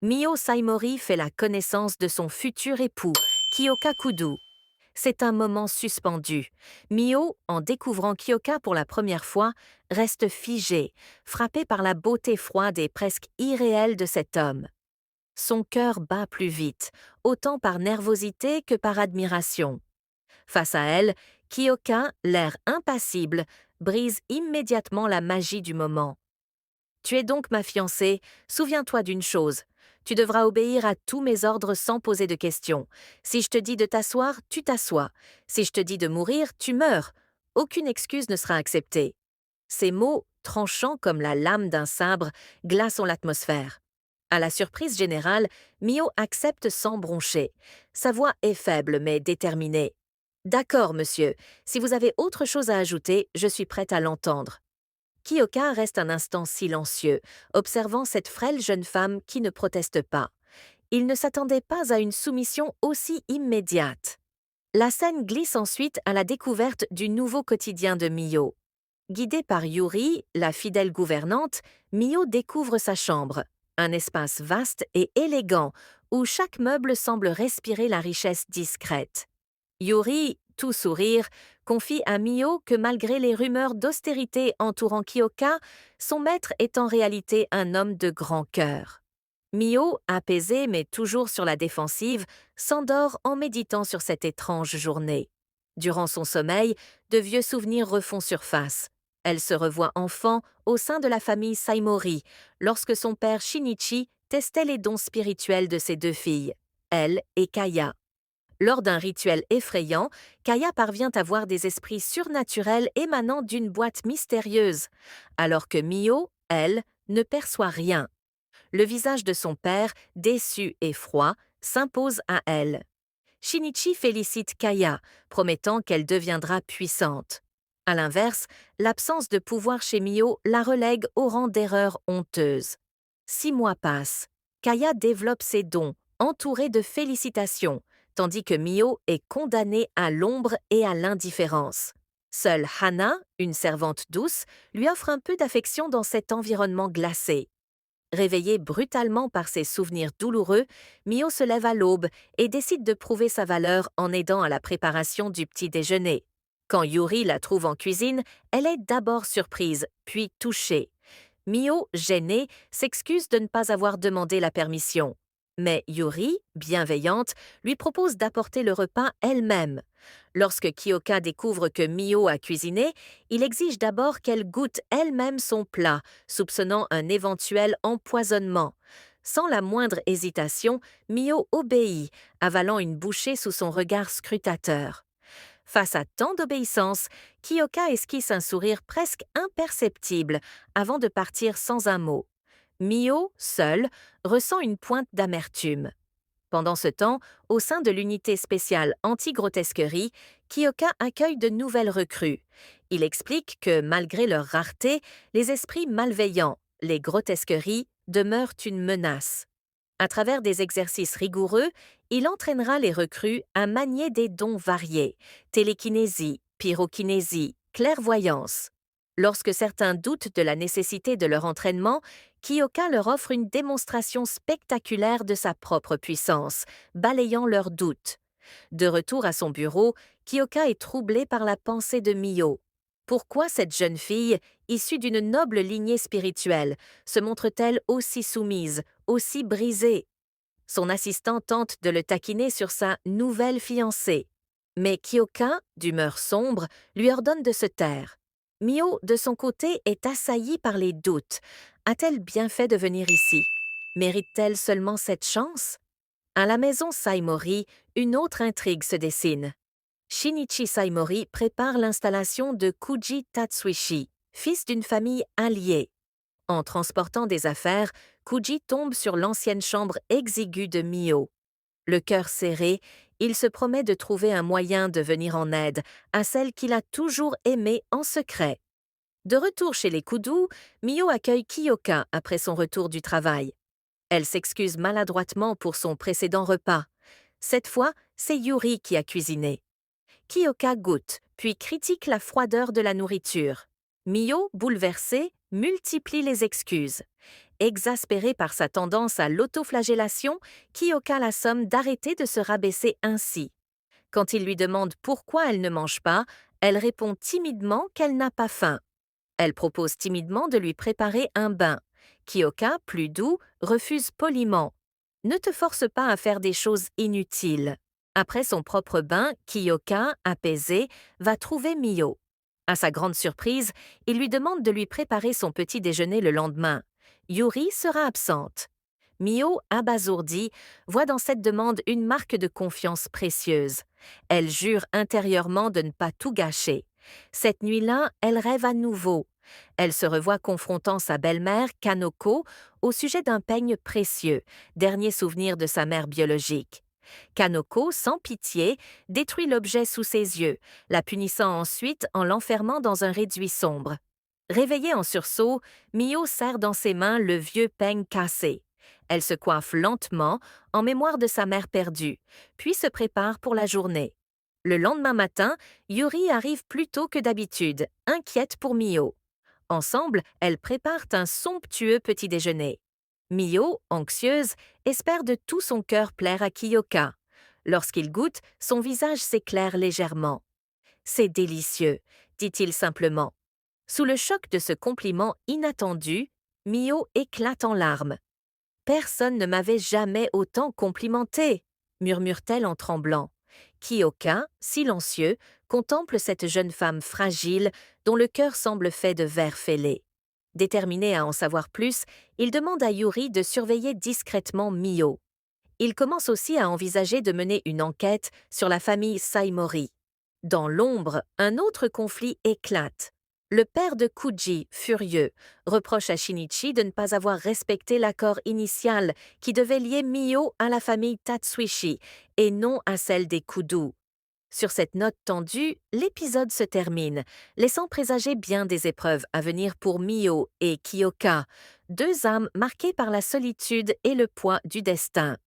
Mio Saimori fait la connaissance de son futur époux, Kyoka Kudu. C'est un moment suspendu. Mio, en découvrant Kyoka pour la première fois, reste figée, frappée par la beauté froide et presque irréelle de cet homme. Son cœur bat plus vite, autant par nervosité que par admiration. Face à elle, Kyoka, l'air impassible, brise immédiatement la magie du moment. Tu es donc ma fiancée, souviens-toi d'une chose. Tu devras obéir à tous mes ordres sans poser de questions. Si je te dis de t'asseoir, tu t'assois. Si je te dis de mourir, tu meurs. Aucune excuse ne sera acceptée. Ces mots, tranchants comme la lame d'un sabre, glacent l'atmosphère. À la surprise générale, Mio accepte sans broncher. Sa voix est faible mais déterminée. D'accord, monsieur. Si vous avez autre chose à ajouter, je suis prête à l'entendre. Kyoka reste un instant silencieux, observant cette frêle jeune femme qui ne proteste pas. Il ne s'attendait pas à une soumission aussi immédiate. La scène glisse ensuite à la découverte du nouveau quotidien de Mio. Guidée par Yuri, la fidèle gouvernante, Mio découvre sa chambre, un espace vaste et élégant où chaque meuble semble respirer la richesse discrète. Yuri, tout sourire, confie à Mio que malgré les rumeurs d'austérité entourant Kyoka, son maître est en réalité un homme de grand cœur. Mio, apaisée mais toujours sur la défensive, s'endort en méditant sur cette étrange journée. Durant son sommeil, de vieux souvenirs refont surface. Elle se revoit enfant au sein de la famille Saimori, lorsque son père Shinichi testait les dons spirituels de ses deux filles, elle et Kaya. Lors d'un rituel effrayant, Kaya parvient à voir des esprits surnaturels émanant d'une boîte mystérieuse, alors que Mio, elle, ne perçoit rien. Le visage de son père, déçu et froid, s'impose à elle. Shinichi félicite Kaya, promettant qu'elle deviendra puissante. À l'inverse, l'absence de pouvoir chez Mio la relègue au rang d'erreur honteuse. 6 mois passent. Kaya développe ses dons, entourée de félicitations, tandis que Mio est condamnée à l'ombre et à l'indifférence. Seule Hana, une servante douce, lui offre un peu d'affection dans cet environnement glacé. Réveillée brutalement par ses souvenirs douloureux, Mio se lève à l'aube et décide de prouver sa valeur en aidant à la préparation du petit déjeuner. Quand Yuri la trouve en cuisine, elle est d'abord surprise, puis touchée. Mio, gênée, s'excuse de ne pas avoir demandé la permission. Mais Yuri, bienveillante, lui propose d'apporter le repas elle-même. Lorsque Kyoka découvre que Mio a cuisiné, il exige d'abord qu'elle goûte elle-même son plat, soupçonnant un éventuel empoisonnement. Sans la moindre hésitation, Mio obéit, avalant une bouchée sous son regard scrutateur. Face à tant d'obéissance, Kyoka esquisse un sourire presque imperceptible avant de partir sans un mot. Mio, seule, ressent une pointe d'amertume. Pendant ce temps, au sein de l'unité spéciale anti-grotesquerie, Kyoka accueille de nouvelles recrues. Il explique que, malgré leur rareté, les esprits malveillants, les grotesqueries, demeurent une menace. À travers des exercices rigoureux, il entraînera les recrues à manier des dons variés, télékinésie, pyrokinésie, clairvoyance. Lorsque certains doutent de la nécessité de leur entraînement, Kyoka leur offre une démonstration spectaculaire de sa propre puissance, balayant leurs doutes. De retour à son bureau, Kyoka est troublée par la pensée de Mio. Pourquoi cette jeune fille, issue d'une noble lignée spirituelle, se montre-t-elle aussi soumise, aussi brisée? Son assistant tente de le taquiner sur sa nouvelle fiancée. Mais Kyoka, d'humeur sombre, lui ordonne de se taire. Mio, de son côté, est assaillie par les doutes. A-t-elle bien fait de venir ici? Mérite-t-elle seulement cette chance? À la maison Saimori, une autre intrigue se dessine. Shinichi Saimori prépare l'installation de Kuji Tatsuishi, fils d'une famille alliée. En transportant des affaires, Kuji tombe sur l'ancienne chambre exiguë de Mio. Le cœur serré, il se promet de trouver un moyen de venir en aide à celle qu'il a toujours aimée en secret. De retour chez les Kudu, Mio accueille Kyoka après son retour du travail. Elle s'excuse maladroitement pour son précédent repas. Cette fois, c'est Yuri qui a cuisiné. Kyoka goûte, puis critique la froideur de la nourriture. Mio, bouleversée, multiplie les excuses. Exaspérée par sa tendance à l'autoflagellation, Kyoka la somme d'arrêter de se rabaisser ainsi. Quand il lui demande pourquoi elle ne mange pas, elle répond timidement qu'elle n'a pas faim. Elle propose timidement de lui préparer un bain. Kyoka, plus doux, refuse poliment. Ne te force pas à faire des choses inutiles. Après son propre bain, Kyoka, apaisé, va trouver Mio. À sa grande surprise, il lui demande de lui préparer son petit déjeuner le lendemain. Yuri sera absente. Mio, abasourdie, voit dans cette demande une marque de confiance précieuse. Elle jure intérieurement de ne pas tout gâcher. Cette nuit-là, elle rêve à nouveau. Elle se revoit confrontant sa belle-mère, Kanoko, au sujet d'un peigne précieux, dernier souvenir de sa mère biologique. Kanoko, sans pitié, détruit l'objet sous ses yeux, la punissant ensuite en l'enfermant dans un réduit sombre. Réveillée en sursaut, Mio serre dans ses mains le vieux peigne cassé. Elle se coiffe lentement, en mémoire de sa mère perdue, puis se prépare pour la journée. Le lendemain matin, Yuri arrive plus tôt que d'habitude, inquiète pour Mio. Ensemble, elles préparent un somptueux petit déjeuner. Mio, anxieuse, espère de tout son cœur plaire à Kyoka. Lorsqu'il goûte, son visage s'éclaire légèrement. « C'est délicieux », dit-il simplement. Sous le choc de ce compliment inattendu, Mio éclate en larmes. « Personne ne m'avait jamais autant complimenté », murmure-t-elle en tremblant. Kyoka, silencieux, contemple cette jeune femme fragile dont le cœur semble fait de verre fêlé. Déterminé à en savoir plus, il demande à Yuri de surveiller discrètement Mio. Il commence aussi à envisager de mener une enquête sur la famille Saimori. Dans l'ombre, un autre conflit éclate. Le père de Kuji, furieux, reproche à Shinichi de ne pas avoir respecté l'accord initial qui devait lier Mio à la famille Tatsuishi et non à celle des Kudu. Sur cette note tendue, l'épisode se termine, laissant présager bien des épreuves à venir pour Mio et Kyoka, deux âmes marquées par la solitude et le poids du destin.